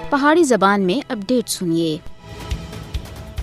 پہاڑی زبان میں اپڈیٹ سنیے۔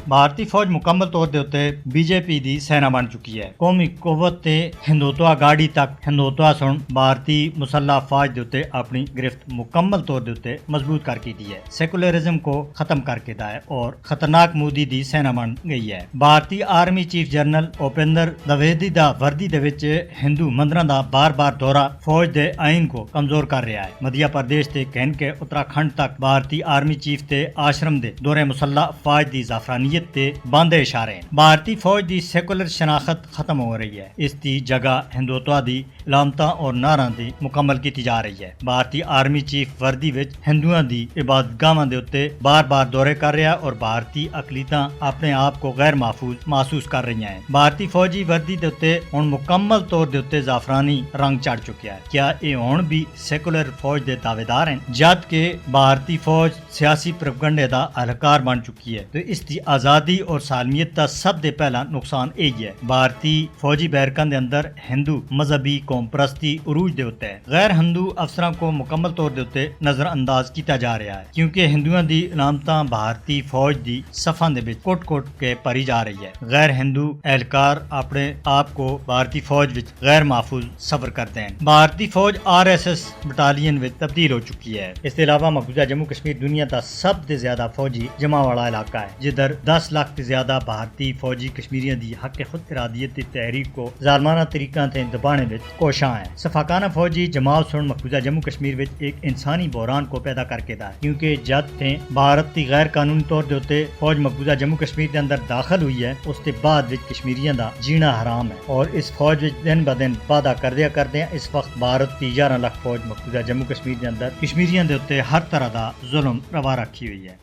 بھارتی فوج مکمل طور دے اتے بی جے پی دی سینا بن چکی ہے۔ قومی قوت تے ہندوتوا گاڑی تک ہندوتوا سن بھارتی مسلح فوج دے اتے اپنی گرفت مکمل طور دے اتے مضبوط کر کے دی ہے، سیکولرزم کو ختم کر کے دا ہے اور خطرناک مودی دی سینا بن گئی ہے۔ بھارتی آرمی چیف جنرل اوپیندر دویدی دا وردی دے وچ ہندو مندراں دا بار بار دورہ فوج دے آئین کو کمزور کر رہا ہے۔ مدھیہ پردیش تے کہن کے اتراکھنڈ تک بھارتی آرمی چیف تے آشرم دے دورے مسلح فوج دی زعفرانی تے باندھے اشارے ہیں۔ بھارتی فوج دی سیکولر شناخت ختم ہو رہی ہے، اس دی جگہ ہندوتوا دی علامتاں اور نعراں دی مکمل کی جا رہی ہے۔ بھارتی آرمی چیف وردی وچ ہندوؤں دی عبادت گاہاں دے اوتے بار بار دورے کر رہا اور بھارتی اقلیتاں اپنے آپ کو غیر محفوظ محسوس کر رہی ہیں۔ بھارتی فوجی وردی دے اوتے ہن مکمل طور دے اوتے زعفرانی رنگ چڑھ چکا ہے۔ کیا یہ ہن بھی سیکولر فوج دے دعوے دار ہیں؟ جد کہ بھارتی فوج سیاسی پروپیگنڈے دا اہلکار بن چکی ہے تو اس دی آزادی اور سالمیت کا سب دے پہلا نقصان یہی ہے۔ بھارتی فوجی بیرکاں دے اندر ہندو مذہبی قوم پرستی عروج دے ہوتے ہیں۔ غیر ہندو افسراں کو مکمل طور دے ہوتے نظر انداز کیتا جا رہا ہے، کیونکہ ہندوؤں دی علامتاں بھارتی فوج دی صفاں دے وچ کوٹ کوٹ کے پری جا رہی ہے۔ غیر ہندو اہلکار اپنے آپ کو بھارتی فوج وچ غیر محفوظ صبر کرتے ہیں۔ بھارتی فوج RSS بٹالین وچ تبدیل ہو چکی ہے۔ اس کے علاوہ مقبوضہ جموں کشمیر دنیا کا سب سے زیادہ فوجی جمع والا علاقہ ہے، جدھر 10 لاکھ سے زیادہ بھارتی فوجی کشمیریوں دی حق خود ارادیت دی تحریک کو ظالمانہ طریقوں سے دبانے وچ کوشاں ہیں۔ شفاقانہ فوجی جماعت سن مقبوضہ جموں کشمیر وچ ایک انسانی بحران کو پیدا کر کے دا ہے، کیونکہ جد تے بھارت دی غیر قانونی طور دے اوتے فوج مقبوضہ جموں کشمیر دے اندر داخل ہوئی ہے، اس کے بعد وچ کشمیریوں دا جینا حرام ہے اور اس فوج وچ دن ب دن وعدہ کردیا اس وقت بھارت دی 11 لاکھ فوج مقبوضہ جموں کشمیر دے اندر کشمیریوں دے اوتے ہر طرح دا ظلم روا رکھی ہوئی ہے۔